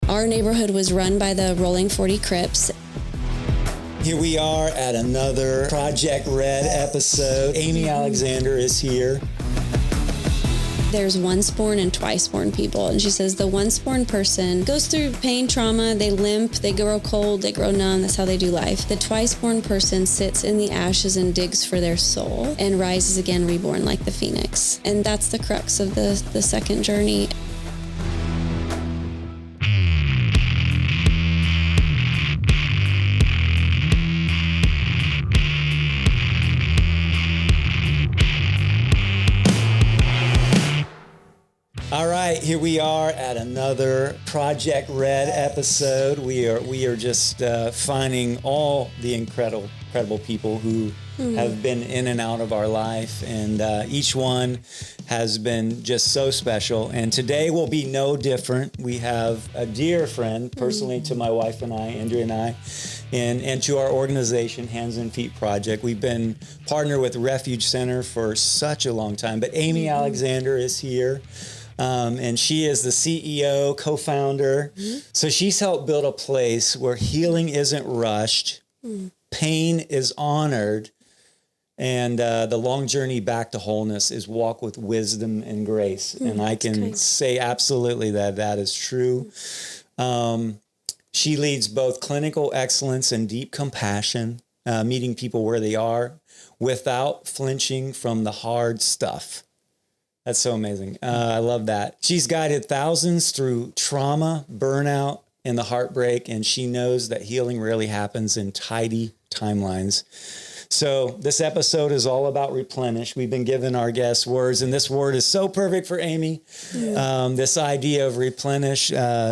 Our neighborhood was run by the Rolling 40 Crips. Here we are at another Project Red episode. Amy Alexander is here. There's once-born and twice-born people. And she says the once-born person goes through pain, trauma, they limp, they grow cold, they grow numb. That's how they do life. The twice-born person sits in the ashes and digs for their soul and rises again reborn like the phoenix. And that's the crux of the second journey. All right, here we are at another Project Red episode. We are just finding all the incredible people who have been in and out of our life, and each one has been just so special. And today will be no different. We have a dear friend, personally to my wife and I, Andrea and I, and to our organization, Hands and Feet Project. We've been partnered with Refuge Center for such a long time, but Amy Alexander is here. And she is the CEO, co-founder. So she's helped build a place where healing isn't rushed, pain is honored, and the long journey back to wholeness is walked with wisdom and grace. And I can say absolutely that is true. She leads both clinical excellence and deep compassion, meeting people where they are without flinching from the hard stuff. That's so amazing. I love that. She's guided thousands through trauma, burnout, and the heartbreak, and she knows that healing rarely happens in tidy timelines. So this episode is all about replenish. We've been giving our guests words, and this word is so perfect for Amy. This idea of replenish.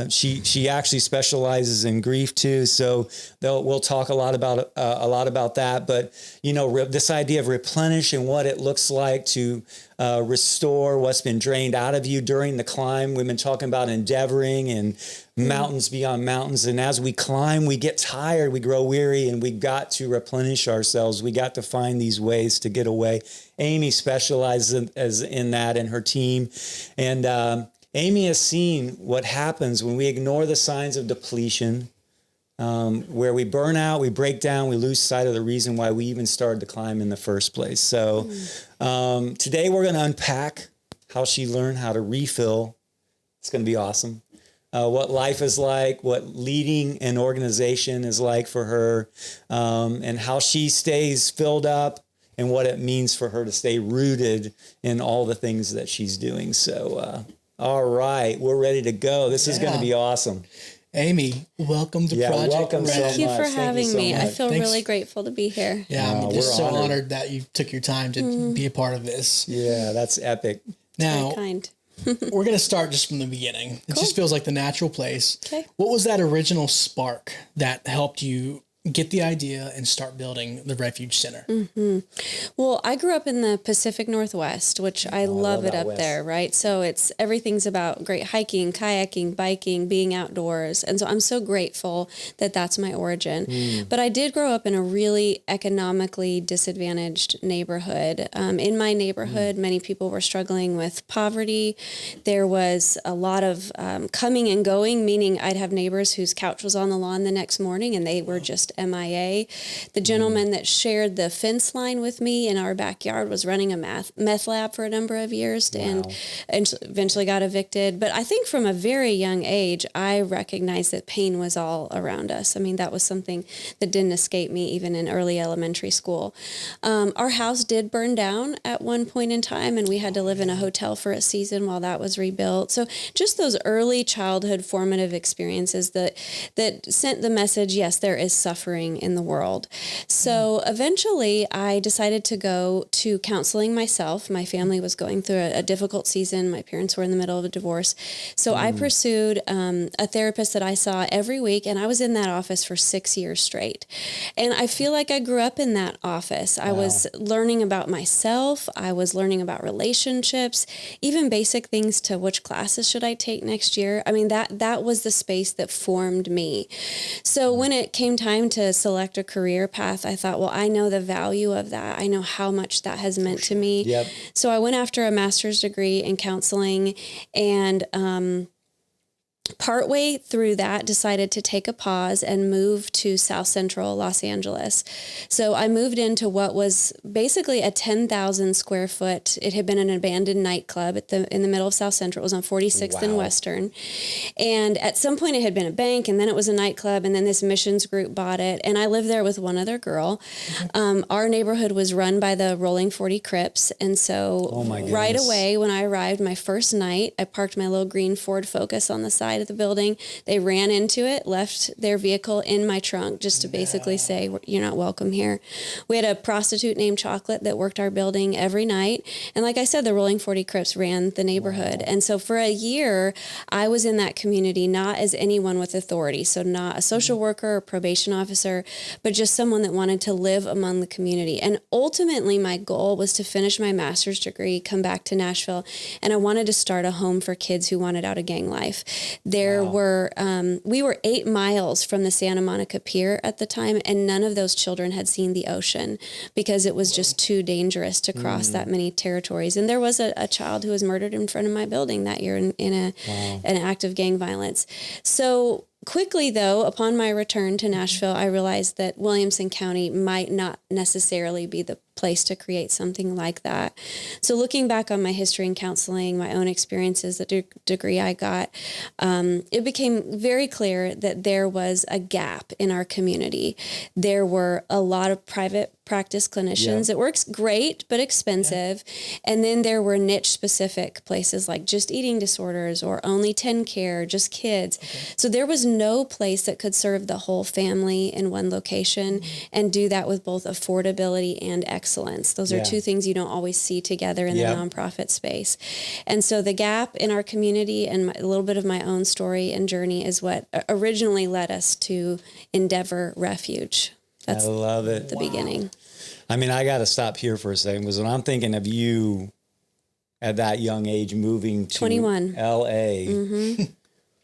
She actually specializes in grief too, so we'll talk a lot about that. But you know, this idea of replenish and what it looks like to restore what's been drained out of you during the climb. We've been talking about endeavoring and mountains beyond mountains. And as we climb, we get tired, we grow weary, and we got to replenish ourselves. We got to find these ways to get away. Amy specializes in that and her team. And Amy has seen what happens when we ignore the signs of depletion, where we burn out, we break down, we lose sight of the reason why we even started the climb in the first place. So today we're going to unpack how she learned how to refill. It's going to be awesome. What life is like, what leading an organization is like for her, and how she stays filled up and what it means for her to stay rooted in all the things that she's doing. So, all right, we're ready to go. This is going to be awesome. Amy, welcome to Project welcome Red. Thank you for having me. I feel Thanks. Really grateful to be here. Yeah, I'm just so honored. honored that you took your time to be a part of this. Yeah, that's epic. Very Now, kind. we're going to start just from the beginning. It just feels like the natural place. Okay. What was that original spark that helped you get the idea and start building the Refuge Center? Well, I grew up in the Pacific Northwest, which I love it up there, right? So everything's about great hiking, kayaking, biking, being outdoors. And so I'm so grateful that that's my origin. But I did grow up in a really economically disadvantaged neighborhood. In my neighborhood, many people were struggling with poverty. There was a lot of coming and going, meaning I'd have neighbors whose couch was on the lawn the next morning and they were just MIA. The gentleman that shared the fence line with me in our backyard was running a meth lab for a number of years and eventually got evicted. But I think from a very young age, I recognized that pain was all around us. I mean, that was something that didn't escape me even in early elementary school. Our house did burn down at one point in time, and we had to live in a hotel for a season while that was rebuilt. So just those early childhood formative experiences that sent the message, yes, there is suffering in the world. So eventually I decided to go to counseling myself. My family was going through a difficult season. My parents were in the middle of a divorce. So I pursued a therapist that I saw every week, and I was in that office for 6 years straight. And I feel like I grew up in that office. I was learning about myself. I was learning about relationships, even basic things to which classes should I take next year. I mean, that was the space that formed me. So when it came time to select a career path, I thought, well, I know the value of that. I know how much that has meant to me. Yep. So I went after a master's degree in counseling, and partway through that, decided to take a pause and move to South Central Los Angeles. So I moved into what was basically a 10,000 square foot. It had been an abandoned nightclub in the middle of South Central. It was on 46th and Western. And at some point it had been a bank, and then it was a nightclub, and then this missions group bought it. And I lived there with one other girl. Our neighborhood was run by the Rolling 40 Crips. And so right away when I arrived, my first night, I parked my little green Ford Focus on the side of the building. They ran into it, left their vehicle in my trunk just to basically say, you're not welcome here. We had a prostitute named Chocolate that worked our building every night. And like I said, the Rolling 40 Crips ran the neighborhood. And so for a year, I was in that community, not as anyone with authority. So not a social worker or probation officer, but just someone that wanted to live among the community. And ultimately, my goal was to finish my master's degree, come back to Nashville, and I wanted to start a home for kids who wanted out of gang life. We were 8 miles from the Santa Monica Pier at the time, and none of those children had seen the ocean because it was just too dangerous to cross that many territories. And there was a child who was murdered in front of my building that year in an act of gang violence. So quickly, though, upon my return to Nashville, I realized that Williamson County might not necessarily be the place to create something like that. So looking back on my history in counseling, my own experiences, the degree I got, it became very clear that there was a gap in our community. There were a lot of private practice clinicians. It works great, but expensive. And then there were niche specific places like just eating disorders or only 10 care, just kids. So there was no place that could serve the whole family in one location and do that with both affordability and excellence. Those are two things you don't always see together in the nonprofit space. And so the gap in our community and a little bit of my own story and journey is what originally led us to Endeavor Refuge. That's I love it. The beginning. I mean, I got to stop here for a second because when I'm thinking of you at that young age moving to 21. LA,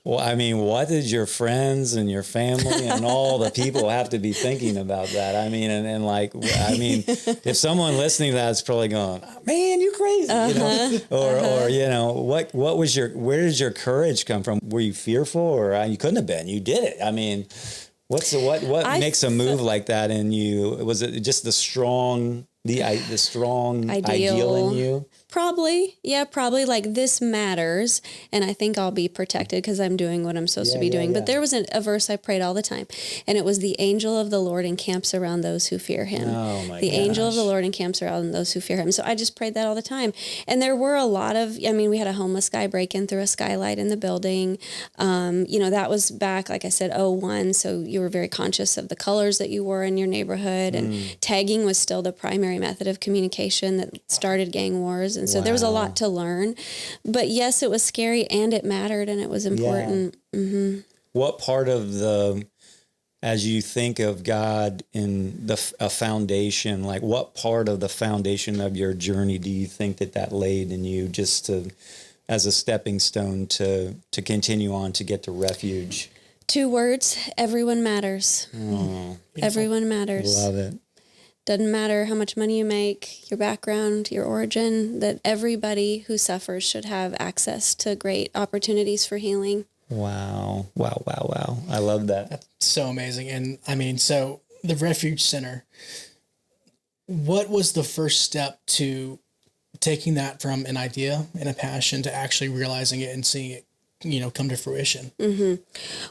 well, I mean, what did your friends and your family and all the people have to be thinking about that? I mean, and like, I mean, if someone listening to that is probably going, oh, man, you crazy, you know, or, you know, what was where did your courage come from? Were you fearful or you couldn't have been, you did it. I mean, what makes a move like that in you? Was it just the strong ideal in you? Probably. Yeah, probably like this matters. And I think I'll be protected because I'm doing what I'm supposed to be doing. But there was a verse I prayed all the time. And it was the angel of the Lord encamps around those who fear him. Oh my the gosh. Angel of the Lord encamps around those who fear him. So I just prayed that all the time. And there were a lot of, I mean, we had a homeless guy break in through a skylight in the building. You know, that was back, like I said, 01. So you were very conscious of the colors that you wore in your neighborhood. And tagging was still the primary method of communication that started gang wars. And so there was a lot to learn. But yes, it was scary and it mattered and it was important. Yeah. What part of as you think of God in a foundation, like what part of the foundation of your journey do you think that laid in you just as a stepping stone to continue on to get to Refuge? 2 words, everyone matters. Oh, everyone matters. Love it. Doesn't matter how much money you make, your background, your origin, that everybody who suffers should have access to great opportunities for healing. Wow. I love that. That's so amazing. And I mean, so the Refuge Center, what was the first step to taking that from an idea and a passion to actually realizing it and seeing it, you know, come to fruition?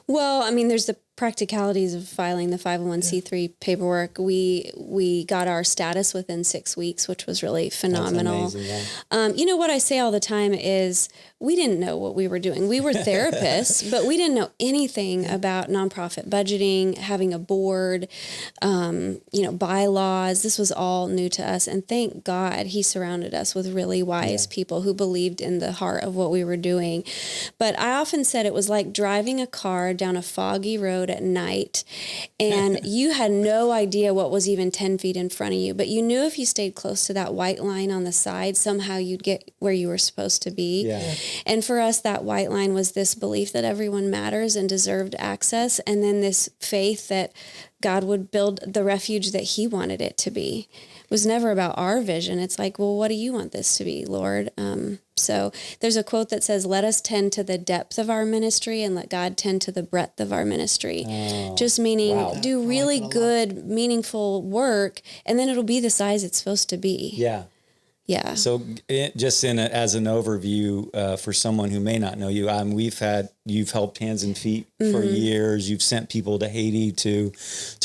Well, I mean, there's the practicalities of filing the 501c3 paperwork. We got our status within 6 weeks, which was really phenomenal. That's amazing, you know, what I say all the time is we didn't know what we were doing. We were therapists, but we didn't know anything about nonprofit budgeting, having a board, you know, bylaws. This was all new to us. And thank God he surrounded us with really wise people who believed in the heart of what we were doing. But I often said it was like driving a car down a foggy road at night and you had no idea what was even 10 feet in front of you, but you knew if you stayed close to that white line on the side, somehow you'd get where you were supposed to be. Yeah. And for us, that white line was this belief that everyone matters and deserved access. And then this faith that God would build the refuge that he wanted it to be. It was never about our vision. It's like, well, what do you want this to be, Lord? So there's a quote that says, let us tend to the depth of our ministry and let God tend to the breadth of our ministry. Just meaning do really good, meaningful work, and then it'll be the size it's supposed to be. Yeah. Yeah. So just as an overview for someone who may not know you, you've helped Hands and Feet for years. You've sent people to Haiti to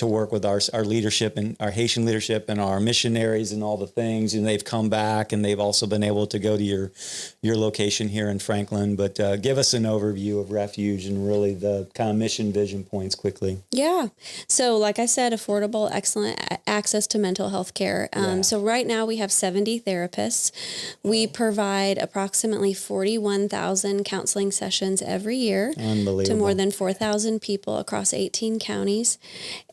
work with our leadership and our Haitian leadership and our missionaries and all the things. And they've come back, and they've also been able to go to your location here in Franklin. But give us an overview of Refuge and really the kind of mission vision points quickly. Yeah. So like I said, affordable, excellent access to mental health care. So right now we have 70 therapists. We provide approximately 41,000 counseling sessions every year to more than 4,000 people across 18 counties.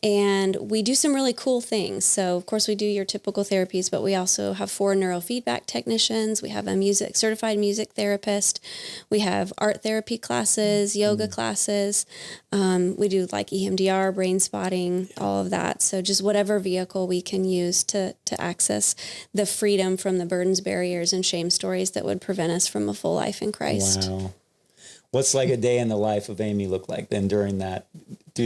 And we do some really cool things. So of course we do your typical therapies, but we also have 4 neurofeedback technicians. We have a certified music therapist. We have art therapy classes, yoga classes. We do like EMDR, brain spotting, all of that. So just whatever vehicle we can use to access the freedom from the burdens, barriers, and shame stories that would prevent us from a full life in Christ. Wow. What's like a day in the life of Amy look like then through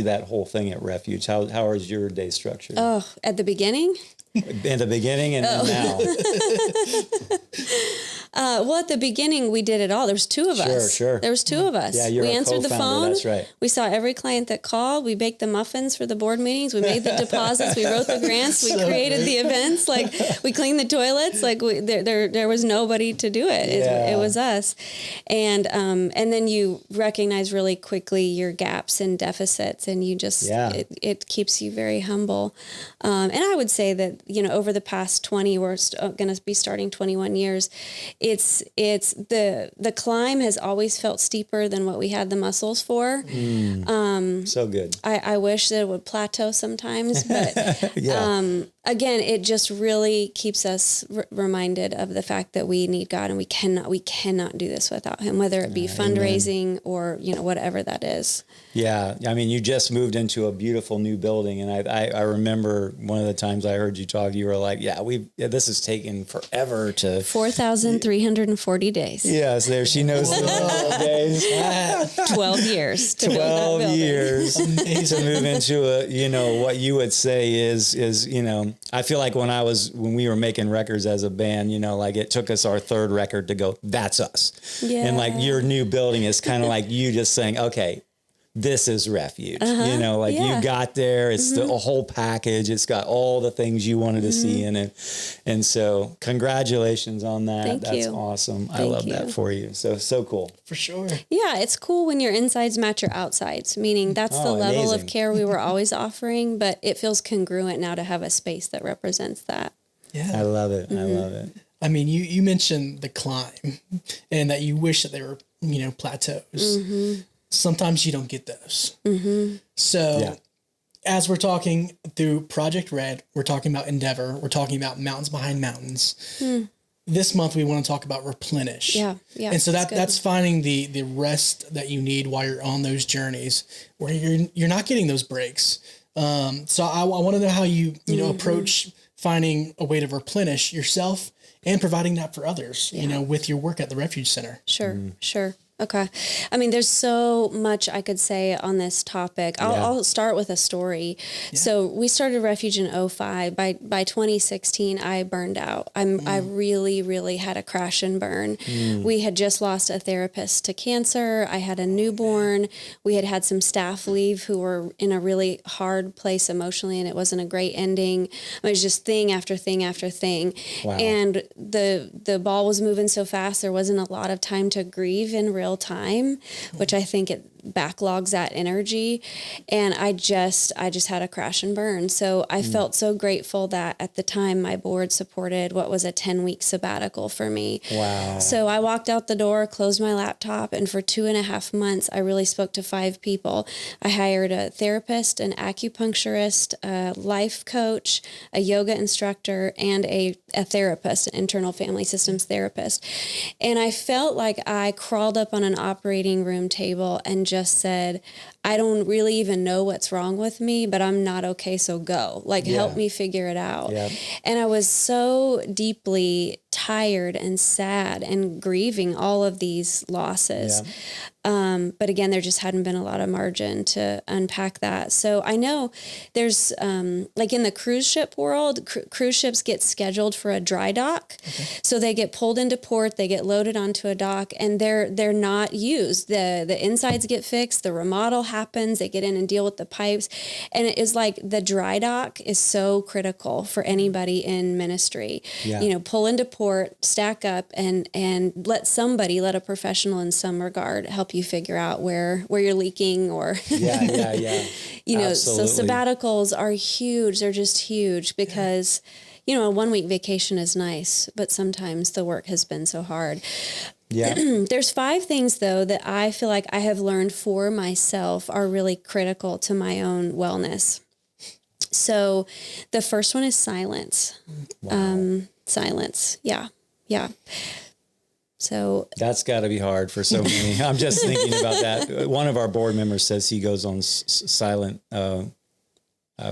that whole thing at Refuge? How is your day structured? Oh, at the beginning? In the beginning and now. Well, at the beginning, we did it all. There was 2 of us. Sure. There was 2 of us. Yeah, you're we a answered the co-founder, phone. that's right. We saw every client that called. We baked the muffins for the board meetings. We made the deposits. We wrote the grants. We created the events. Like we cleaned the toilets. Like there was nobody to do it. It was us. And then you recognize really quickly your gaps and deficits, and you just it keeps you very humble. And I would say that over the past 20, we're going to be starting 21 years. It's the climb has always felt steeper than what we had the muscles for. So good. I wish that it would plateau sometimes, but again, it just really keeps us reminded of the fact that we need God, and we cannot do this without him, whether it be fundraising or whatever that is. Yeah. I mean, you just moved into a beautiful new building, and I remember one of the times I heard you talk, you were like, this has taken forever to 4,340 days. Yes, there she knows the days. 12 years. 12 years to move into what you would say is I feel like when we were making records as a band, like it took us our 3rd record to go, that's us. Yeah. And like your new building is kind of like you just saying, okay, this is Refuge. You got there. It's the whole package. It's got all the things you wanted to see in it. And so congratulations on that. That's awesome. I love that for you. So cool. For sure. Yeah, it's cool when your insides match your outsides, meaning that's the level of care we were always offering, but it feels congruent now to have a space that represents that. Yeah. I love it. I love it. I mean, you mentioned the climb and that you wish that they were, plateaus. Sometimes you don't get those. So as we're talking through Project Red, we're talking about Endeavor, we're talking about Mountains Behind Mountains. This month we want to talk about Replenish. Yeah. And so that's finding the rest that you need while you're on those journeys where you're not getting those breaks. So I want to know how you approach finding a way to replenish yourself and providing that for others, with your work at the Refuge Center. Sure. Okay. I mean, there's so much I could say on this topic. I'll start with a story. Yeah. So we started Refuge in 2005. By 2016, I burned out. I really, really had a crash and burn. We had just lost a therapist to cancer. I had a newborn. We had some staff leave who were in a really hard place emotionally, and it wasn't a great ending. It was just thing after thing after thing. Wow. And the ball was moving so fast, there wasn't a lot of time to grieve in real time, which I think it backlogs that energy. And I just had a crash and burn. So I felt so grateful that at the time my board supported what was a 10-week sabbatical for me. Wow. So I walked out the door, closed my laptop, and for 2.5 months, I really spoke to 5 people. I hired a therapist, an acupuncturist, a life coach, a yoga instructor, and a therapist, an internal family systems therapist. And I felt like I crawled up on an operating room table and just said, I don't really even know what's wrong with me, but I'm not okay, so go. Like, help me figure it out. Yeah. And I was so deeply tired and sad and grieving all of these losses. Yeah. But again, there just hadn't been a lot of margin to unpack that. So I know there's, like in the cruise ship world, cruise ships get scheduled for a dry dock. Okay. So they get pulled into port, they get loaded onto a dock, and they're not used. The insides get fixed, the remodel happens, they get in and deal with the pipes. And it is like the dry dock is so critical for anybody in ministry. Yeah. You know, pull into port, stack up, and let a professional in some regard help you figure out where you're leaking or yeah. You know, absolutely. So sabbaticals are huge. They're just huge because you know, a 1 week vacation is nice, but sometimes the work has been so hard. Yeah. There's 5 things though that I feel like I have learned for myself are really critical to my own wellness. So the first one is silence. Wow. Silence. Yeah. So that's got to be hard for so many. I'm just thinking about that. One of our board members says he goes on silent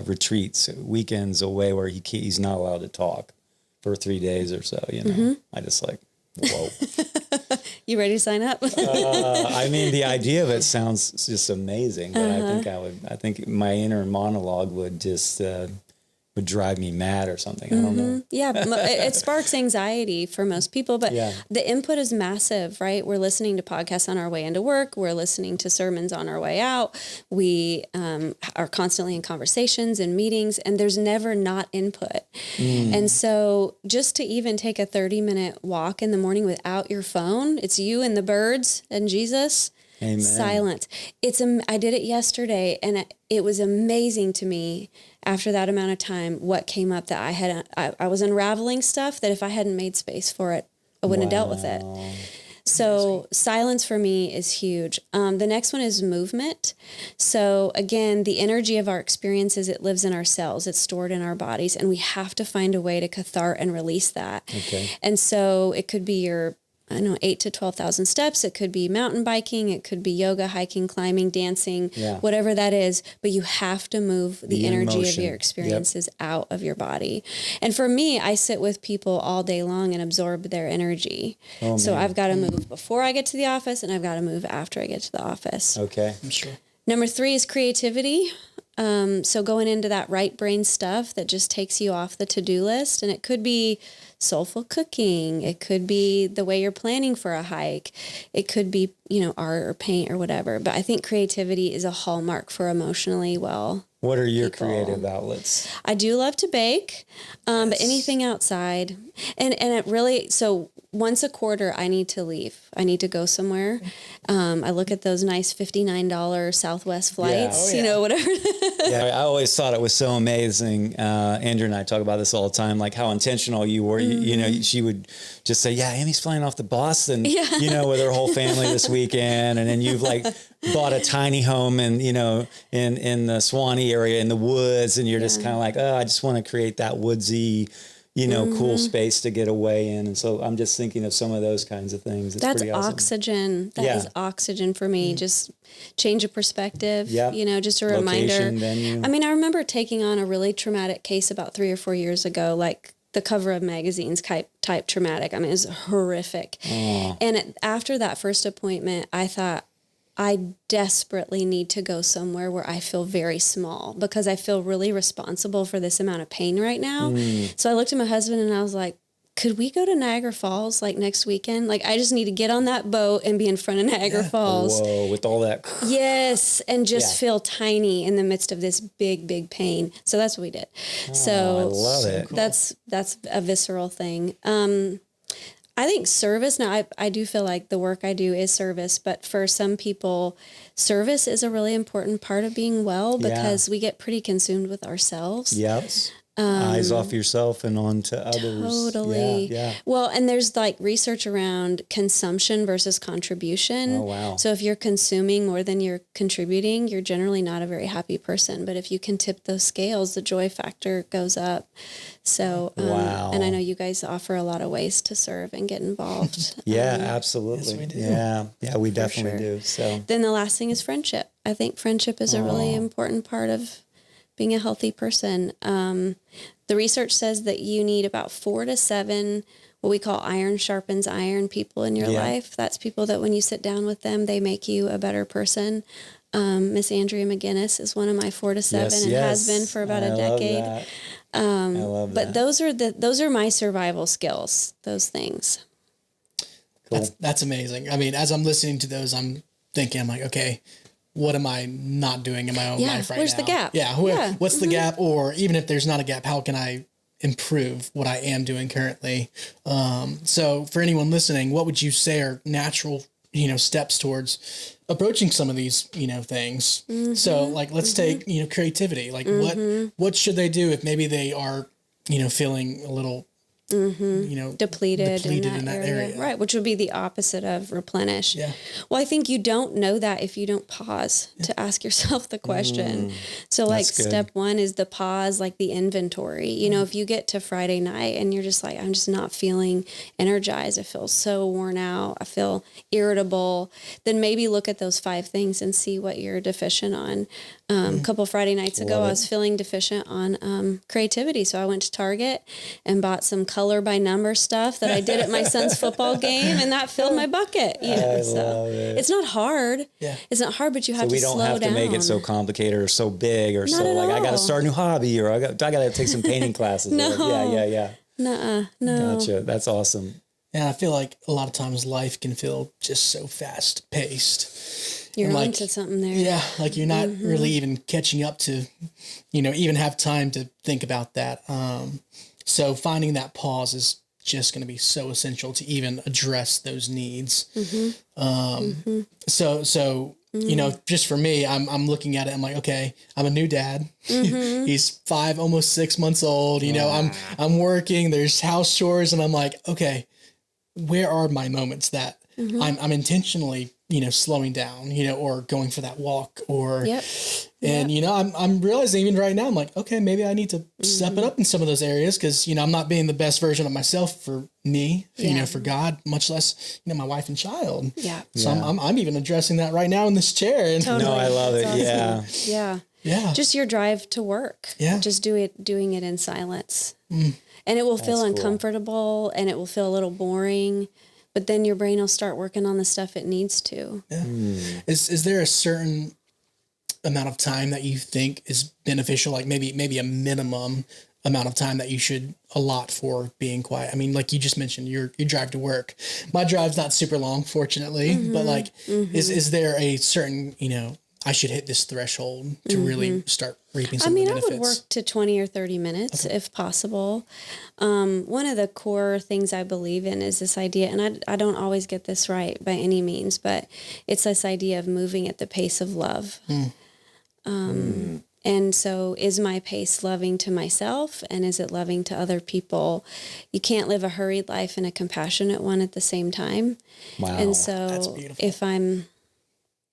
retreats, weekends away where he's not allowed to talk for 3 days or so. You know, mm-hmm. I just like, whoa. You ready to sign up? I mean, the idea of it sounds just amazing, but I think my inner monologue would just would drive me mad or something. I don't know. Yeah, it sparks anxiety for most people, but the input is massive, right? We're listening to podcasts on our way into work. We're listening to sermons on our way out. We are constantly in conversations and meetings, and there's never not input. And so just to even take a 30-minute walk in the morning without your phone, it's you and the birds and Jesus. Amen. Silence. I did it yesterday, and it was amazing to me after that amount of time what came up that I was unraveling stuff that if I hadn't made space for it, I wouldn't have dealt with it. So silence for me is huge. The next one is movement. So again, the energy of our experiences, it lives in our cells. It's stored in our bodies, and we have to find a way to cathart and release that. Okay. And so it could be your 8 to 12,000 steps. It could be mountain biking. It could be yoga, hiking, climbing, dancing, whatever that is. But you have to move the energy of your experiences out of your body. And for me, I sit with people all day long and absorb their energy. So I've got to move before I get to the office, and I've got to move after I get to the office. Okay. I'm sure. Number 3 is creativity. So going into that right brain stuff that just takes you off the to-do list. And it could be soulful cooking. It could be the way you're planning for a hike. It could be, art or paint or whatever. But I think creativity is a hallmark for emotionally well. What are your creative outlets? I do love to bake, but anything outside. And it really, so once a quarter, I need to leave. I need to go somewhere. I look at those nice $59 Southwest flights, whatever. I always thought it was so amazing. Andrew and I talk about this all the time, like how intentional you were. Mm-hmm. She would just say, Amy's flying off to Boston, with her whole family this weekend. And then you've bought a tiny home in the Swanee area in the woods. And you're just kind of like, I just want to create that woodsy, cool space to get away in. And so I'm just thinking of some of those kinds of things. That's awesome. Oxygen. That is oxygen for me. Just change of perspective, just a reminder. Venue. I mean, I remember taking on a really traumatic case about 3 or 4 years ago, like the cover of magazines type traumatic. I mean, it was horrific. And after that first appointment, I thought, I desperately need to go somewhere where I feel very small because I feel really responsible for this amount of pain right now. So I looked at my husband and I was like, could we go to Niagara Falls next weekend? I just need to get on that boat and be in front of Niagara Falls. Whoa, with all that. Yes. And just feel tiny in the midst of this big, big pain. So that's what we did. So I love it. That's a visceral thing. I think service, now I do feel like the work I do is service, but for some people, service is a really important part of being well because we get pretty consumed with ourselves. Yes. eyes off yourself and onto others. Totally. Yeah. Well, and there's like research around consumption versus contribution. Oh, wow. So if you're consuming more than you're contributing, you're generally not a very happy person. But if you can tip those scales, the joy factor goes up. So, Wow. And I know you guys offer a lot of ways to serve and get involved. Yeah, absolutely. Yes, we do. Yeah, we definitely sure. do. So Then the last thing is friendship. I think friendship is a really important part of being a healthy person. The research says that you need about 4 to 7 what we call iron sharpens iron people in your life. That's people that when you sit down with them, they make you a better person. Miss Andrea McGinnis is one of my 4 to 7 and has been for about a decade. I love But that. those are my survival skills, those things. Cool. That's amazing. I mean, as I'm listening to those, I'm thinking, I'm like, okay, what am I not doing in my own life right where's now? the gap? Yeah. What's the gap? Or even if there's not a gap, how can I improve what I am doing currently? So for anyone listening, what would you say are natural, steps towards approaching some of these, things? So like, let's take, creativity. Like what should they do if maybe they are, feeling a little, depleted in that area. Right, which would be the opposite of replenish. Yeah. Well, I think you don't know that if you don't pause to ask yourself the question. So like step 1 is the pause, like the inventory. If you get to Friday night and you're just like, I'm just not feeling energized, I feel so worn out, I feel irritable, then maybe look at those 5 things and see what you're deficient on. A couple Friday nights ago, I was feeling deficient on creativity. So I went to Target and bought some color by number stuff that I did at my son's football game, and that filled my bucket. Love it. It's not hard. Yeah. It's not hard, but you have So to slow down. we don't have to make it so complicated or so big or Not so at like I got to all. start a new hobby or I got to take some painting classes. No. Yeah. No. Gotcha. That's awesome. And I feel like a lot of times life can feel just so fast paced. You're And onto something there. Yeah, like you're not really even catching up to, even have time to think about that. So finding that pause is just going to be so essential to even address those needs. So just for me, I'm looking at it. I'm like, okay, I'm a new dad. He's 5, almost 6 months old. I'm working. There's house chores, and I'm like, okay, where are my moments that I'm intentionally, slowing down, or going for that walk or, I'm realizing even right now, I'm like, okay, maybe I need to step it up in some of those areas. Cause I'm not being the best version of myself for me, for God, much less, my wife and child. Yeah. So I'm even addressing that right now in this chair. And Totally. No, I love it. Awesome. Yeah. yeah, Just your drive to work. Yeah. Just doing it in silence. And it will feel uncomfortable and it will feel a little boring, but then your brain will start working on the stuff it needs to. Yeah. Is there a certain amount of time that you think is beneficial? Like maybe a minimum amount of time that you should allot for being quiet? I mean, like you just mentioned, you drive to work. My drive's not super long, fortunately, but like, is there a certain, I should hit this threshold to really start reaping some of the benefits? I would work to 20 or 30 minutes if possible. One of the core things I believe in is this idea, and I don't always get this right by any means, but it's this idea of moving at the pace of love. And so is my pace loving to myself, and is it loving to other people? You can't live a hurried life and a compassionate one at the same time. Wow. And That's so beautiful. if I'm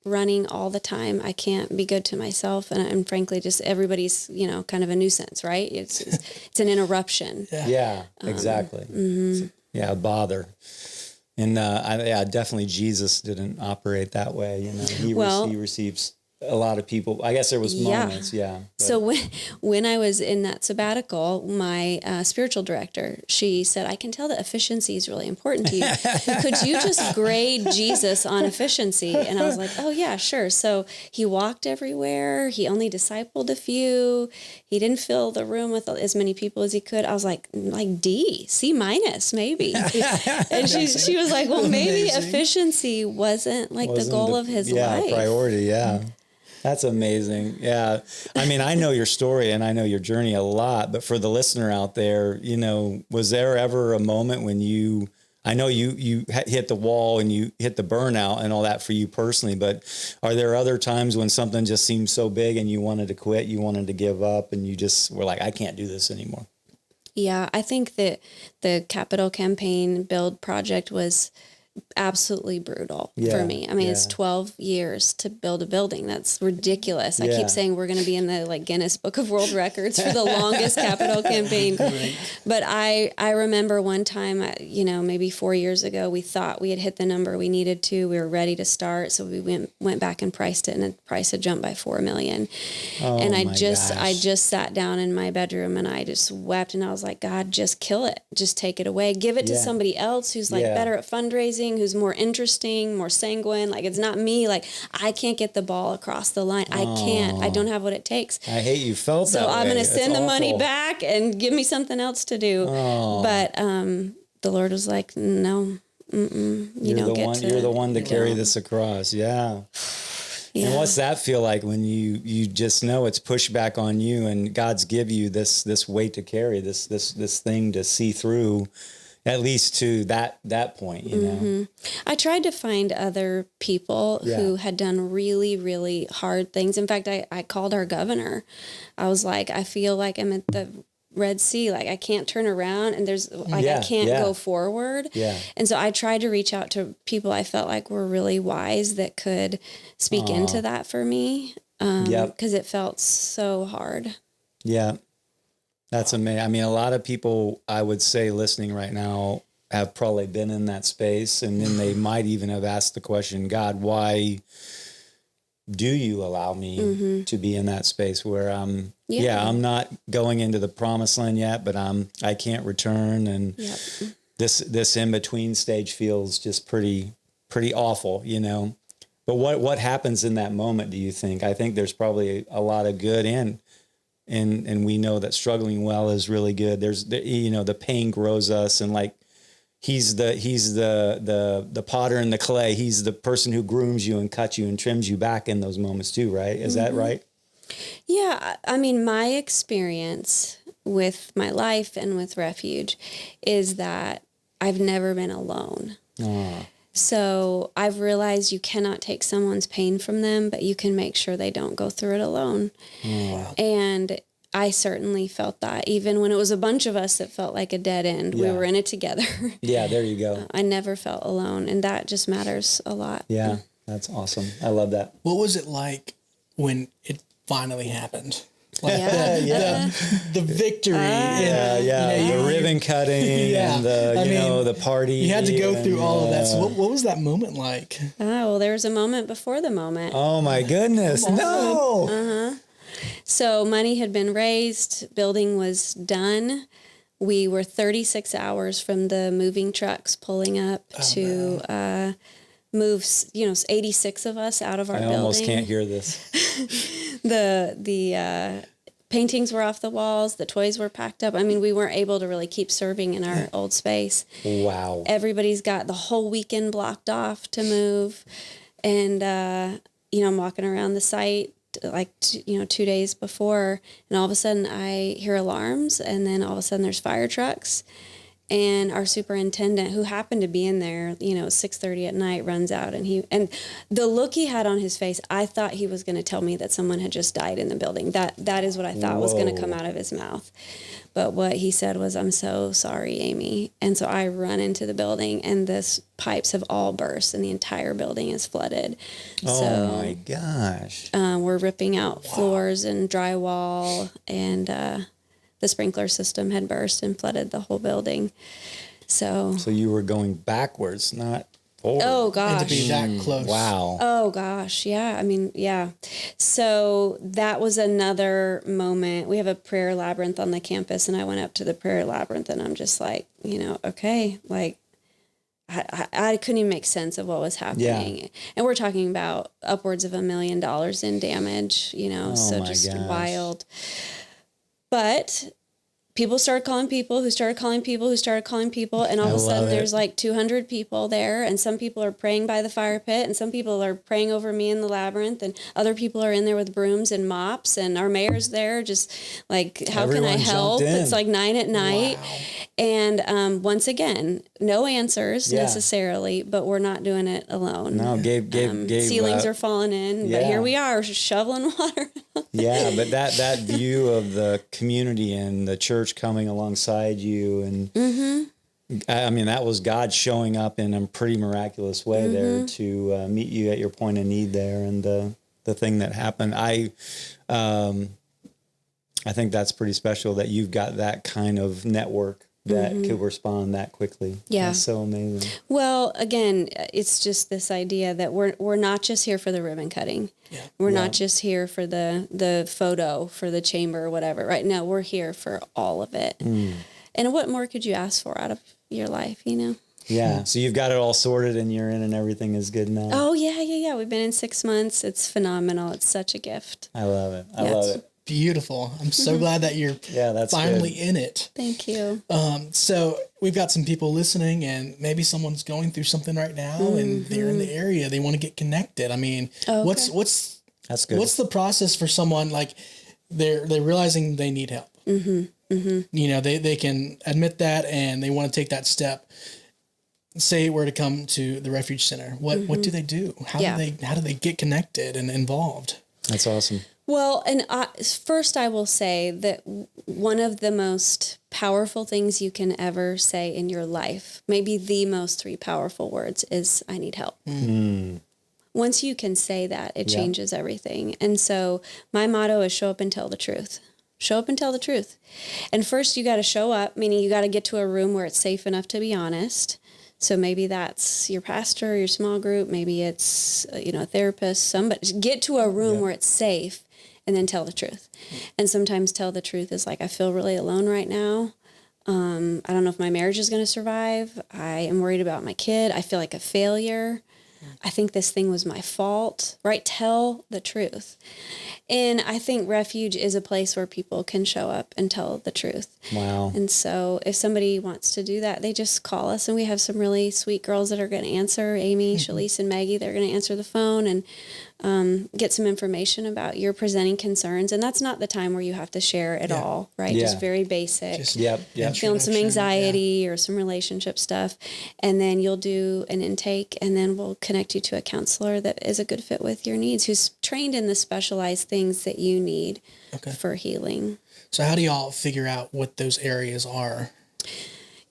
running all the time, I can't be good to myself, and frankly, just everybody's kind of a nuisance, right? It's an interruption. Yeah, exactly. Yeah, a bother. And definitely Jesus didn't operate that way. He receives a lot of people. I guess there was moments. Yeah. So when I was in that sabbatical, my spiritual director, she said, I can tell that efficiency is really important to you. Could you just grade Jesus on efficiency? And I was like, oh yeah, sure. So he walked everywhere. He only discipled a few. He didn't fill the room with as many people as he could. I was like D, C- maybe. And she was like, well, maybe efficiency wasn't the goal of his life. Priority. Yeah. That's amazing. Yeah. I mean, I know your story and I know your journey a lot, but for the listener out there, was there ever a moment when you I know you hit the wall and you hit the burnout and all that for you personally, but are there other times when something just seemed so big and you wanted to quit, you wanted to give up, and you just were like, I can't do this anymore? Yeah, I think that the capital campaign build project was absolutely brutal for me. I mean, it's 12 years to build a building. That's ridiculous. I keep saying we're going to be in the Guinness Book of World Records for the longest capital campaign. But I remember one time, maybe 4 years ago, we thought we had hit the number we needed to. We were ready to start. So we went back and priced it, and the price had jumped by $4 million. And I just sat down in my bedroom and I just wept, and I was like, God, just kill it. Just take it away. Give it to somebody else who's better at fundraising, who's more interesting, more sanguine. It's not me. I can't get the ball across the line. I can't. I don't have what it takes. I hate you felt that way. So I'm going to send the money back and give me something else to do. But the Lord was like, no, you don't get to. You're the one to carry this across. Yeah. And what's that feel like when you just know it's pushed back on you, and God's give you this weight to carry, this thing to see through, at least to that point, you know? I tried to find other people who had done really, really hard things. In fact, I called our governor. I was like, I feel like I'm at the Red Sea. I can't turn around, and I can't go forward. Yeah. And so I tried to reach out to people I felt like were really wise that could speak into that for me. Because it felt so hard. Yeah. That's amazing. I mean, a lot of people, I would say, listening right now have probably been in that space, and then they might even have asked the question, God, why do you allow me to be in that space where I'm not going into the promised land yet, but I can't return, and this in between stage feels just pretty awful, you know. But what happens in that moment, do you think? I think there's probably a lot of good and we know that struggling well is really good. There's the pain grows us, and he's the potter and the clay. He's the person who grooms you and cuts you and trims you back in those moments too, right? Is that right? Yeah. I mean, my experience with my life and with Refuge is that I've never been alone. So I've realized you cannot take someone's pain from them, but you can make sure they don't go through it alone. And I certainly felt that, even when it was a bunch of us that felt like a dead end. We were in it together. Yeah, there you go. I never felt alone, and that just matters a lot. Yeah, that's awesome. I love that. What was it like when it finally happened? The victory, the ribbon cutting, and the party. You had to go through all of that. So what was that moment like? Well, there was a moment before the moment. Oh my goodness! No. So money had been raised, building was done. We were 36 hours from the moving trucks pulling up to move, 86 of us out of our building. I almost can't hear this. The paintings were off the walls. The toys were packed up. I mean, we weren't able to really keep serving in our old space. Wow. Everybody's got the whole weekend blocked off to move. And, I'm walking around the site 2 days before, and all of a sudden I hear alarms, and then all of a sudden there's fire trucks. And our superintendent, who happened to be in there, 6:30 at night, runs out, and the look he had on his face, I thought he was going to tell me that someone had just died in the building. That is what I thought was going to come out of his mouth. But what he said was, "I'm so sorry, Amy." And so I run into the building, and the pipes have all burst, and the entire building is flooded. Oh my gosh! We're ripping out floors and drywall, and the sprinkler system had burst and flooded the whole building. So you were going backwards, not forward. Oh gosh. And to be that close. Wow. Oh gosh. Yeah. I mean, yeah. So that was another moment. We have a prayer labyrinth on the campus, and I went up to the prayer labyrinth, and I'm just like, okay, I couldn't even make sense of what was happening. Yeah. And we're talking about upwards of $1 million in damage, so just wild. But people started calling people who started calling people who started calling people. And all of a sudden there's 200 people there. And some people are praying by the fire pit. And some people are praying over me in the labyrinth. And other people are in there with brooms and mops. And our mayor's there just how Everyone can I help? It's 9 at night. Wow. And once again, no answers necessarily, but we're not doing it alone. No, Gabe ceilings are falling in, but here we are shoveling water. Yeah, but that view of the community and the church coming alongside you, and I mean, that was God showing up in a pretty miraculous way there to meet you at your point of need there, and the thing that happened. I think that's pretty special that you've got that kind of network that could respond that quickly. Yeah. That's so amazing. Well, again, it's just this idea that we're not just here for the ribbon cutting. Yeah. We're not just here for the photo, for the chamber or whatever. Right now, we're here for all of it. And what more could you ask for out of your life, you know? Yeah. So you've got it all sorted and you're in and everything is good now. Oh, yeah. We've been in 6 months. It's phenomenal. It's such a gift. I love it. I love it. Beautiful. I'm so glad that you're finally in it. Thank you. So we've got some people listening, and maybe someone's going through something right now and they're in the area. They want to get connected. I mean, what's that's good. What's the process for someone like they're realizing they need help? You know, they can admit that and they want to take that step. Say it were to come to the Refuge Center. What do they do? How do they get connected and involved? That's awesome. Well, and first I will say that one of the most powerful things you can ever say in your life, maybe the most 3 powerful words, is I need help. Once you can say that, it changes everything. And so my motto is show up and tell the truth. Show up and tell the truth. And first you got to show up, meaning you got to get to a room where it's safe enough to be honest. So maybe that's your pastor, your small group. Maybe it's, a therapist, somebody. Get to a room where it's safe and then tell the truth. And sometimes tell the truth is like, I feel really alone right now. I don't know if my marriage is going to survive. I am worried about my kid. I feel like a failure. I think this thing was my fault, right? Tell the truth. And I think Refuge is a place where people can show up and tell the truth. Wow. And so if somebody wants to do that, they just call us, and we have some really sweet girls that are going to answer, Amy, Shalise, and Maggie. They're going to answer the phone and get some information about your presenting concerns. And that's not the time where you have to share it all, right? Just very basic. Just feeling some anxiety or some relationship stuff. And then you'll do an intake, and then we'll connect you to a counselor that is a good fit with your needs, who's trained in the specialized things that you need for healing. So how do y'all figure out what those areas are?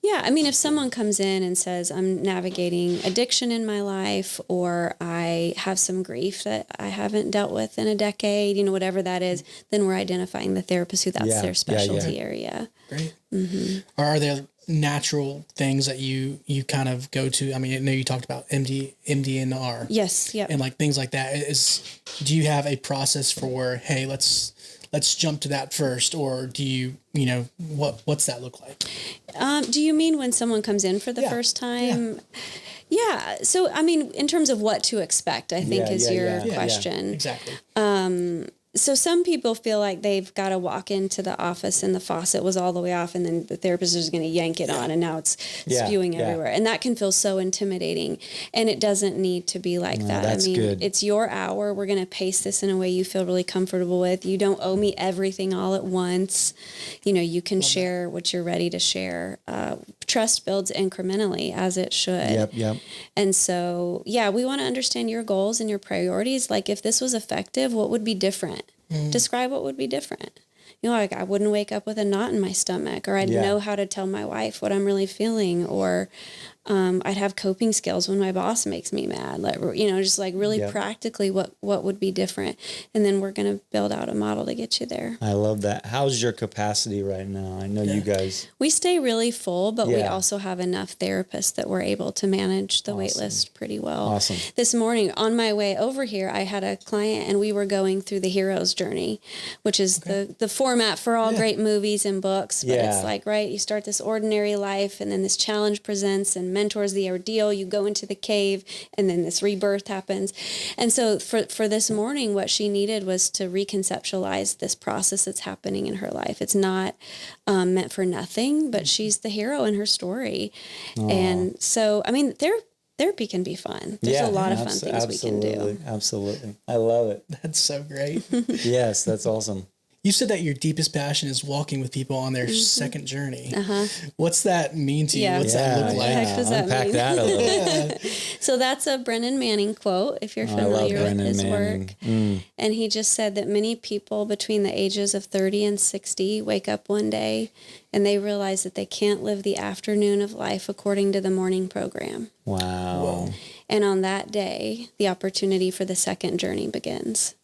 Yeah, I mean, if someone comes in and says, I'm navigating addiction in my life, or I have some grief that I haven't dealt with in a decade, whatever that is, then we're identifying the therapist who that's their specialty area. Great. Or are there natural things that you kind of go to? I mean, I know you talked about MDNR. Yes, yeah. And like things like that. Do you have a process for, hey, let's jump to that first, or do you, what's that look like? Do you mean when someone comes in for the first time? Yeah. So, I mean, in terms of what to expect, I think is your question. Exactly. So some people feel like they've got to walk into the office and the faucet was all the way off, and then the therapist is going to yank it on, and now it's spewing everywhere. And that can feel so intimidating, and it doesn't need to be like that. I mean, it's your hour. We're going to pace this in a way you feel really comfortable with. You don't owe me everything all at once. You can share what you're ready to share. Trust builds incrementally, as it should. Yep. And so, we want to understand your goals and your priorities. Like, if this was effective, what would be different? Describe what would be different. Like I wouldn't wake up with a knot in my stomach, or I'd know how to tell my wife what I'm really feeling, or I'd have coping skills when my boss makes me mad. Like, just like really practically what would be different. And then we're going to build out a model to get you there. I love that. How's your capacity right now? I know you guys. We stay really full, but we also have enough therapists that we're able to manage the wait list pretty well. Awesome. This morning on my way over here, I had a client, and we were going through the hero's journey, which is the format for all great movies and books. But it's like, right, you start this ordinary life, and then this challenge presents and mentors the ordeal. You go into the cave, and then this rebirth happens. And so for this morning, what she needed was to reconceptualize this process that's happening in her life. It's not meant for nothing, but she's the hero in her story. Aww. And so, I mean, therapy can be fun. There's a lot of fun things we can do. Absolutely. I love it. That's so great. Yes, that's awesome. You said that your deepest passion is walking with people on their second journey. What's that mean to you? What's that look What the like? heck does that Unpack mean? that a little. So that's a Brennan Manning quote, if you're familiar with his work. And he just said that many people between the ages of 30 and 60 wake up one day and they realize that they can't live the afternoon of life according to the morning program. Wow. Whoa. And on that day, the opportunity for the second journey begins.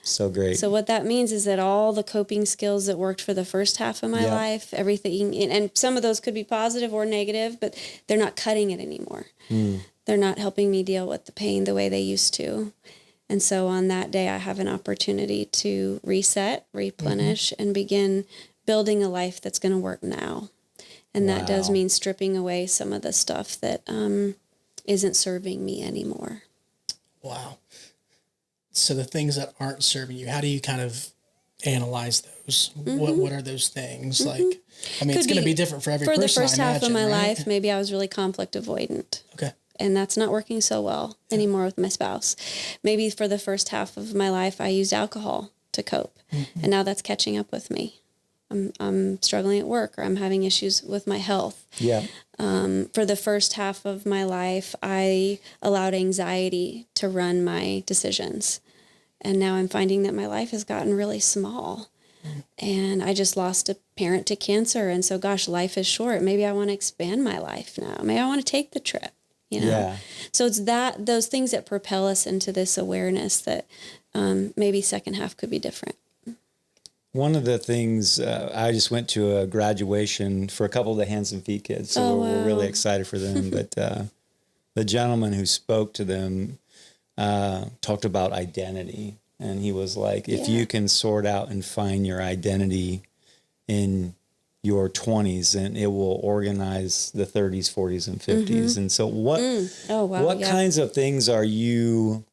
So great. So what that means is that all the coping skills that worked for the first half of my life, everything, and some of those could be positive or negative, but they're not cutting it anymore. They're not helping me deal with the pain the way they used to. And so on that day, I have an opportunity to reset, replenish, and begin building a life that's going to work now. And that does mean stripping away some of the stuff that isn't serving me anymore. Wow. So the things that aren't serving you, how do you kind of analyze those? What are those things? Like, I mean, it's going to be different for every person. For the first half of my right? life, maybe I was really conflict avoidant. Okay. And that's not working so well anymore with my spouse. Maybe for the first half of my life, I used alcohol to cope. And now that's catching up with me. I'm struggling at work, or I'm having issues with my health. Yeah. For the first half of my life, I allowed anxiety to run my decisions. And now I'm finding that my life has gotten really small. And I just lost a parent to cancer. And so, gosh, life is short. Maybe I want to expand my life now. Maybe I want to take the trip, you know? Yeah. So it's those things that propel us into this awareness that maybe second half could be different. One of the things, I just went to a graduation for a couple of the Hands and Feet kids, so we're really excited for them. But the gentleman who spoke to them talked about identity. And he was like, if you can sort out and find your identity in your 20s, then it will organize the 30s, 40s, and 50s. And so what kinds of things are you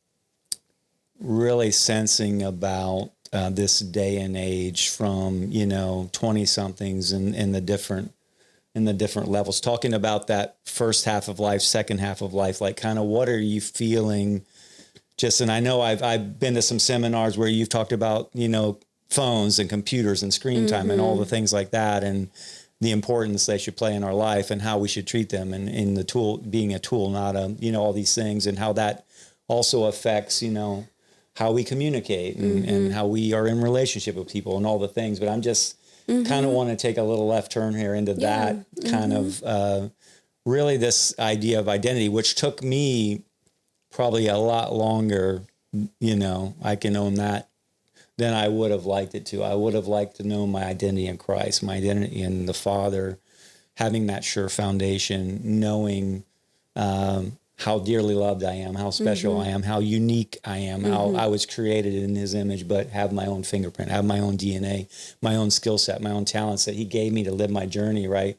really sensing about this day and age from, 20 somethings in the different levels, talking about that first half of life, second half of life, like kind of what are you feeling? And I know I've been to some seminars where you've talked about, phones and computers and screen time and all the things like that, and the importance they should play in our life and how we should treat them, and in the tool being a tool, not all these things, and how that also affects, how we communicate and how we are in relationship with people and all the things. But I'm just kind of want to take a little left turn here into that kind of really this idea of identity, which took me probably a lot longer, I can own that, than I would have liked it to. I would have liked to know my identity in Christ, my identity in the Father, having that sure foundation, knowing how dearly loved I am, how special I am, how unique I am, how I was created in his image, but have my own fingerprint, have my own DNA, my own skill set, my own talents that he gave me to live my journey, right?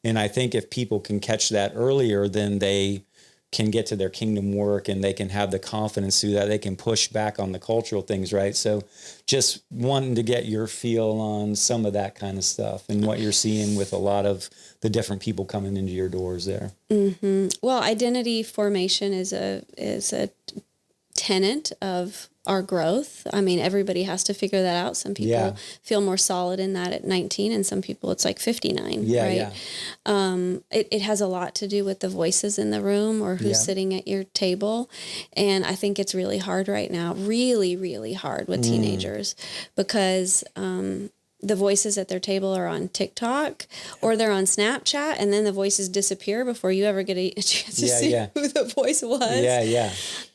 And I think if people can catch that earlier, then they can get to their kingdom work and they can have the confidence through that. They can push back on the cultural things, right? So just wanting to get your feel on some of that kind of stuff and what you're seeing with a lot of the different people coming into your doors there. Well, identity formation is a tenet of our growth. I mean, everybody has to figure that out. Some people feel more solid in that at 19, and some people it's like 59, right? It has a lot to do with the voices in the room or who's sitting at your table. And I think it's really hard right now, really, really hard with teenagers, because the voices at their table are on TikTok or they're on Snapchat, and then the voices disappear before you ever get a chance to see who the voice was.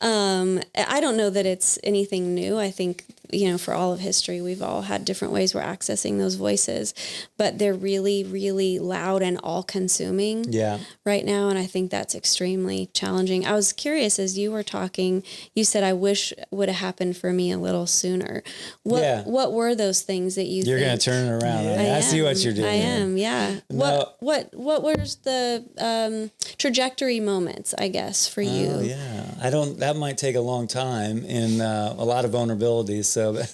I don't know that it's anything new. I think, for all of history, we've all had different ways we're accessing those voices, but they're really, really loud and all-consuming right now, and I think that's extremely challenging. I was curious, as you were talking, you said, I wish would have happened for me a little sooner. What were those things that you're going to turn it around? I see what you're doing. I am, yeah. No. What was the trajectory moments, I guess, for you? Oh, yeah. That might take a long time and a lot of vulnerability. So anyway.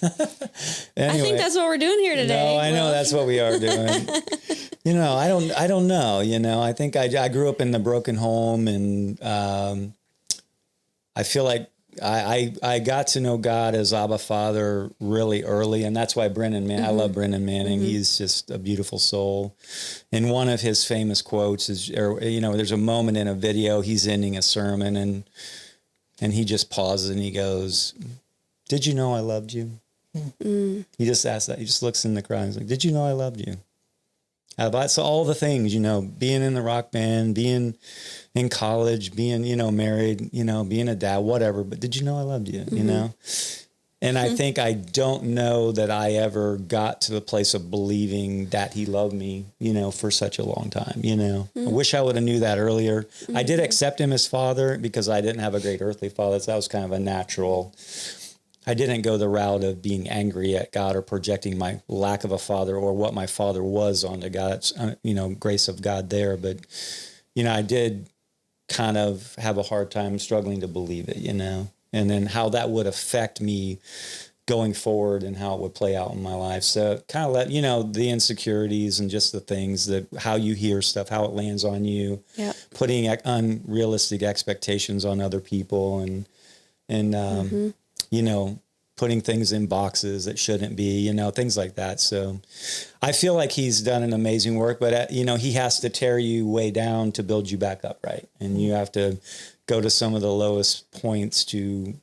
I think that's what we're doing here today. No, I know that's what we are doing. I don't know. I think I grew up in a broken home, and I feel like I got to know God as Abba Father really early, and that's why Brennan I love Brennan Manning. He's just a beautiful soul. And one of his famous quotes is, there's a moment in a video, he's ending a sermon, and he just pauses and he goes, "Did you know I loved you?" He just asks that. He just looks in the crowd and he's like, "Did you know I loved you?" So all the things, being in the rock band, being in college, being, married, being a dad, whatever. But did you know I loved you, And I think I don't know that I ever got to the place of believing that he loved me, for such a long time, I wish I would have knew that earlier. I did accept him as father because I didn't have a great earthly father. So that was kind of a natural. I didn't go the route of being angry at God or projecting my lack of a father or what my father was onto God's, grace of God there. But, I did kind of have a hard time struggling to believe it, and then how that would affect me going forward and how it would play out in my life. So kind of let, the insecurities and just the things that how you hear stuff, how it lands on you, putting unrealistic expectations on other people and putting things in boxes that shouldn't be, things like that. So I feel like he's done an amazing work, but, he has to tear you way down to build you back up, right? And you have to go to some of the lowest points and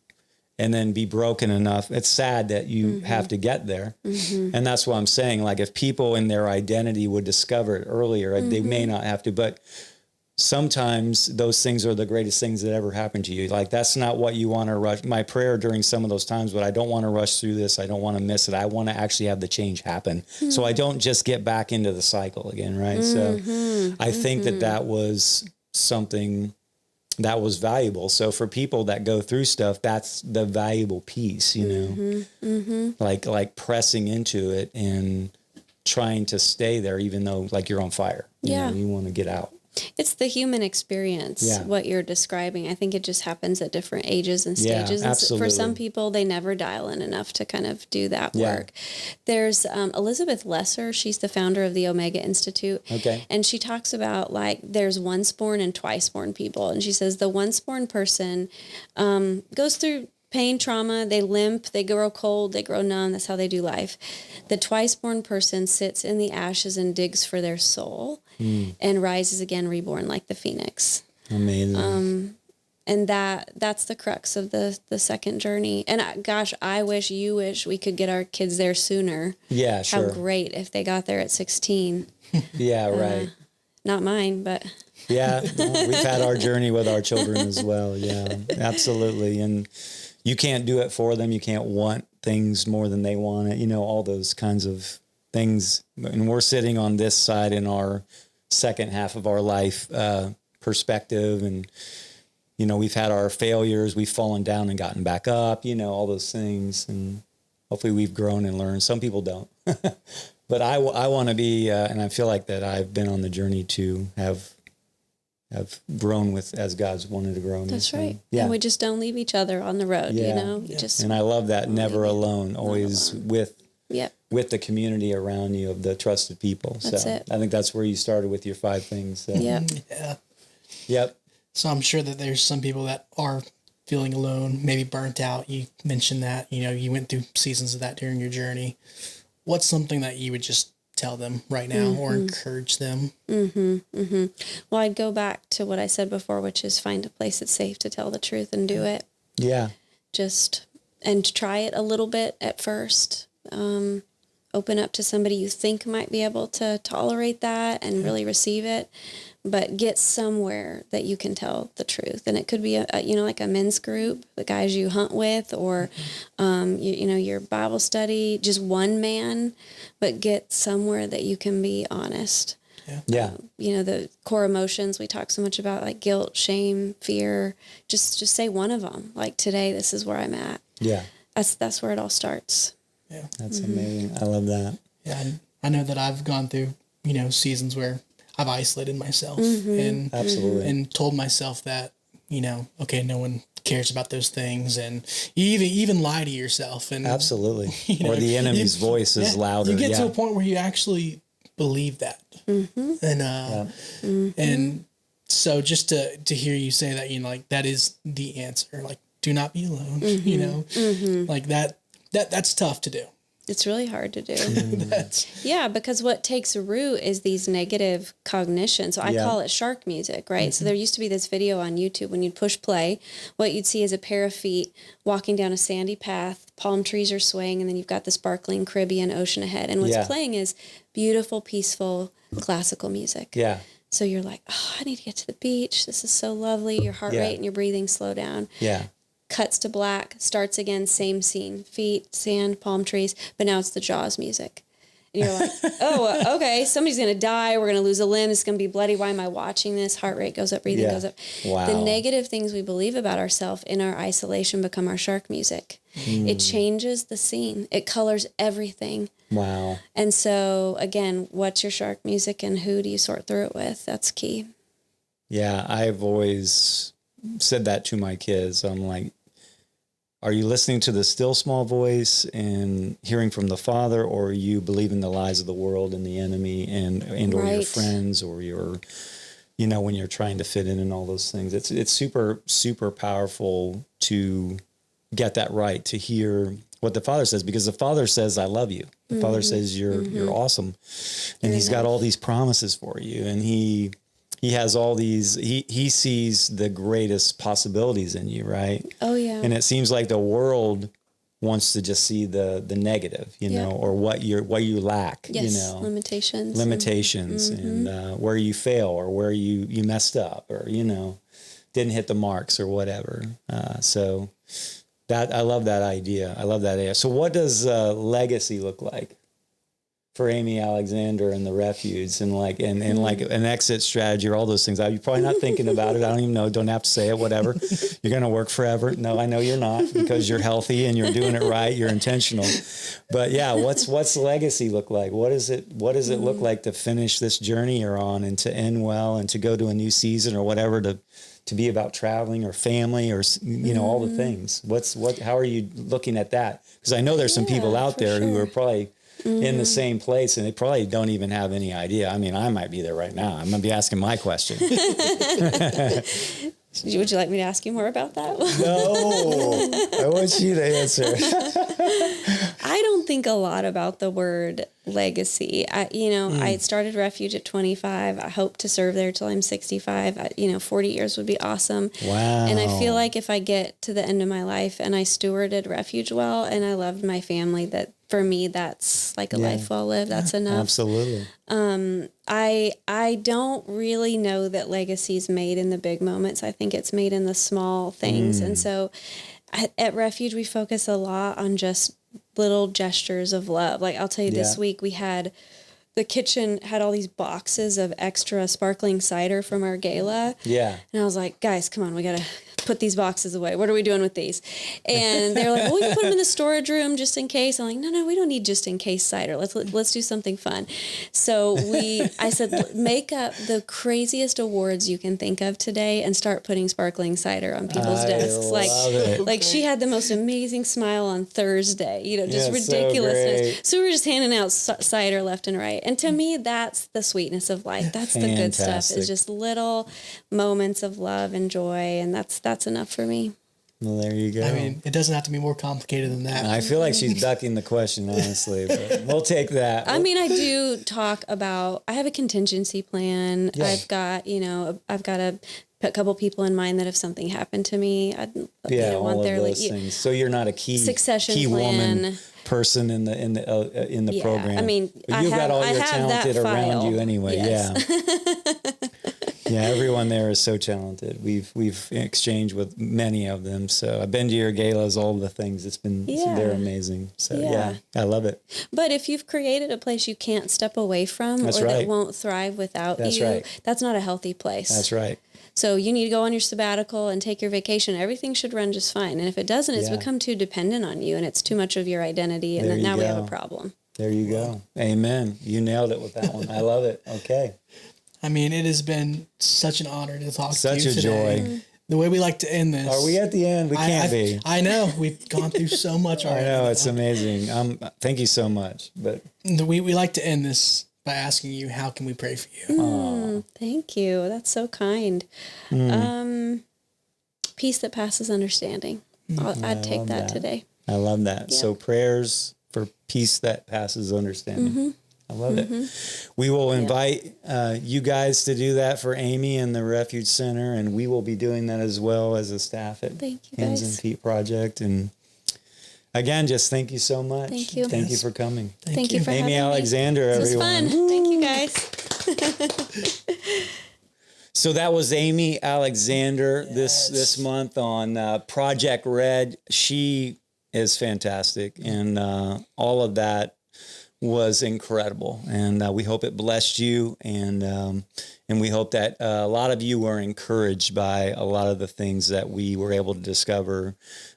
then be broken enough. It's sad that you have to get there. And that's what I'm saying. Like if people in their identity would discover it earlier, they may not have to, but sometimes those things are the greatest things that ever happened to you. Like, that's not what you want to rush. My prayer during some of those times, but I don't want to rush through this. I don't want to miss it. I want to actually have the change happen. So I don't just get back into the cycle again. Right. So I think that was something that was valuable. So for people that go through stuff, that's the valuable piece, like pressing into it and trying to stay there, even though like you're on fire, you want to get out. It's the human experience, what you're describing. I think it just happens at different ages and stages. Yeah, absolutely. For some people, they never dial in enough to kind of do that work. There's Elizabeth Lesser. She's the founder of the Omega Institute. Okay. And she talks about, like, there's once-born and twice-born people. And she says the once-born person goes through pain, trauma, they limp, they grow cold, they grow numb. That's how they do life. The twice-born person sits in the ashes and digs for their soul and rises again, reborn like the phoenix. Amazing. And that's the crux of the second journey. And I wish, you wish we could get our kids there sooner. Yeah, sure. How great if they got there at 16. Yeah, right. Not mine, but... Yeah, we've had our journey with our children as well. Yeah, absolutely. And you can't do it for them. You can't want things more than they want it, all those kinds of things. And we're sitting on this side in our second half of our life perspective. And, we've had our failures. We've fallen down and gotten back up, all those things. And hopefully we've grown and learned. Some people don't. But I want to be, and I feel like that I've been on the journey to have grown with as God's wanted to grow. That's right. Yeah. And we just don't leave each other on the road, And I love that. Never alone, always with the community around you of the trusted people. That's so it. I think that's where you started with your 5 things. So. Yeah. Yep. So I'm sure that there's some people that are feeling alone, maybe burnt out. You mentioned that, you went through seasons of that during your journey. What's something that you would just tell them right now or encourage them? Well, I'd go back to what I said before, which is find a place that's safe to tell the truth and do it. Yeah. And try it a little bit at first. Open up to somebody you think might be able to tolerate that and really receive it, but get somewhere that you can tell the truth. And it could be like a men's group, the guys you hunt with, or your Bible study, just one man, but get somewhere that you can be honest. Yeah. The core emotions we talk so much about, like guilt, shame, fear, just say one of them. Like, today, this is where I'm at. Yeah. That's where it all starts. Yeah. That's amazing. I love that. Yeah. I know that I've gone through, seasons where I've isolated myself and absolutely and told myself that, okay, no one cares about those things, and you even lie to yourself, and absolutely, or the enemy's voice is louder. You get to a point where you actually believe that, and so just to hear you say that, like, that is the answer, like, do not be alone, you know, like that's tough to do. It's really hard to do. Yeah, because what takes root is these negative cognitions. So I call it shark music, right? So there used to be this video on YouTube when you'd push play, what you'd see is a pair of feet walking down a sandy path, palm trees are swaying, and then you've got the sparkling Caribbean ocean ahead. And what's playing is beautiful, peaceful, classical music. Yeah. So you're like, oh, I need to get to the beach. This is so lovely. Your heart rate and your breathing slow down. Yeah. Cuts to black, starts again, same scene. Feet, sand, palm trees, but now it's the Jaws music. And you're like, oh, okay, somebody's going to die. We're going to lose a limb. It's going to be bloody. Why am I watching this? Heart rate goes up, breathing goes up. Wow. The negative things we believe about ourselves in our isolation become our shark music. It changes the scene. It colors everything. Wow. And so, again, what's your shark music and who do you sort through it with? That's key. Yeah, I've always said that to my kids. I'm like, are you listening to the still small voice and hearing from the Father, or are you believing the lies of the world and the enemy and or your friends or your, you know, when you're trying to fit in and all those things? It's super, super powerful to get that right, to hear what the Father says, because the Father says, I love you. The Father says you're awesome. And he's got all these promises for you. And he has all these, he sees the greatest possibilities in you, right? Oh, yeah. And it seems like the world wants to just see the negative, you know, or what you lack, you know. Limitations and where you fail or where you messed up or, you know, didn't hit the marks or whatever. So that, I love that idea. I love that idea. So what does legacy look like for Amy Alexander and the Refuge and like an exit strategy or all those things? You're probably not thinking about it. I don't even know. Don't have to say it, whatever. You're going to work forever. No, I know you're not, because you're healthy and you're doing it right. You're intentional. But yeah, what's legacy look like? What does it look like to finish this journey you're on and to end well and to go to a new season or whatever, to be about traveling or family or, you know, all the things? How are you looking at that? Because I know there's some people out there who are probably in the same place and they probably don't even have any idea. I mean, I might be there right now. I'm going to be asking my question. Would you like me to ask you more about that? No, I want you to answer. I don't think a lot about the word legacy. I started Refuge at 25. I hope to serve there till I'm 65. 40 years would be awesome. Wow. And I feel like if I get to the end of my life and I stewarded Refuge well and I loved my family, that for me, that's like a life well lived. That's enough. Absolutely. I don't really know that legacy is made in the big moments. I think it's made in the small things. And so at Refuge, we focus a lot on just little gestures of love. Like I'll tell you, this week the kitchen had all these boxes of extra sparkling cider from our gala. Yeah. And I was like, guys, come on, we got to put these boxes away. What are we doing with these? And they're like, well, we can put them in the storage room just in case. I'm like, no, we don't need just in case cider. Let's do something fun. So I said, make up the craziest awards you can think of today and start putting sparkling cider on people's desks. Like she had the most amazing smile on Thursday, just ridiculousness. So we were just handing out cider left and right. And to me, that's the sweetness of life. That's the good stuff. It's just little moments of love and joy. And that's enough for me. Well, there you go. I mean, it doesn't have to be more complicated than that. I feel like she's ducking the question, honestly, but we'll take that. I mean, I do talk about, I have a contingency plan. Yeah. I've got a couple people in mind that if something happened to me, I'd want their things. So you're not a key succession woman person in the program. I mean, but you've got all your talented around you anyway. Yes. Yeah. Yeah, everyone there is so talented. We've exchanged with many of them. So I've been to your galas, all the things. They're amazing. So I love it. But if you've created a place you can't step away from that won't thrive without you, that's not a healthy place. That's right. So you need to go on your sabbatical and take your vacation. Everything should run just fine. And if it doesn't, it's become too dependent on you and it's too much of your identity. And then now we have a problem. There you go. Amen. You nailed it with that one. I love it. Okay. I mean, it has been such an honor to talk to you today. Such a joy. The way we like to end this. Are we at the end? We can't be. I know. We've gone through so much already. I know. It's amazing. Thank you so much. But we like to end this by asking you, how can we pray for you? Thank you. That's so kind. Peace that passes understanding. I'd take that today. I love that. Yeah. So prayers for peace that passes understanding. I love it. We will invite you guys to do that for Amy and the Refuge Center, and we will be doing that as well as a staff at Thank you, Hands guys. and Feet Project. And again, just thank you so much. Thank you. Thank you for coming. Thank you for Amy having Alexander, me. everyone. This was fun. Thank you, guys. So that was Amy Alexander this month on Project Red. She is fantastic, and all of that was incredible. And we hope it blessed you, and we hope that a lot of you were encouraged by a lot of the things that we were able to discover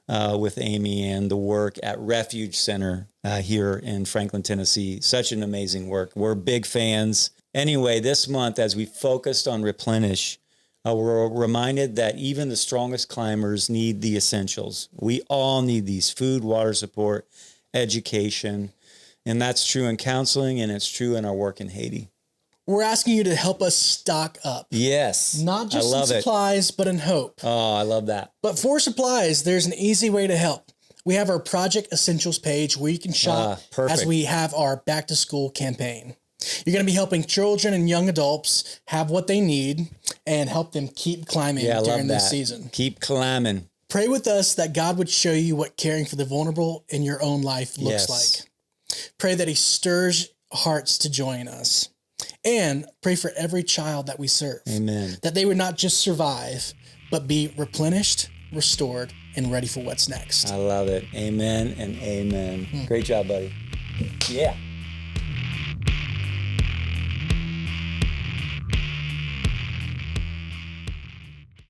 with Amy and the work at Refuge Center here in Franklin, Tennessee. Such an amazing work. We're big fans. Anyway, this month, as we focused on Replenish, we're reminded that even the strongest climbers need the essentials. We all need these: food, water support, education. And that's true in counseling, and it's true in our work in Haiti. We're asking you to help us stock up. Yes. Not just in supplies, but in hope. Oh, I love that. But for supplies, there's an easy way to help. We have our Project Essentials page where you can shop as we have our back to school campaign. You're going to be helping children and young adults have what they need and help them keep climbing during this season. Keep climbing. Pray with us that God would show you what caring for the vulnerable in your own life looks like. Pray that he stirs hearts to join us. And pray for every child that we serve. Amen. That they would not just survive, but be replenished, restored, and ready for what's next. I love it. Amen and amen. Great job, buddy. Yeah.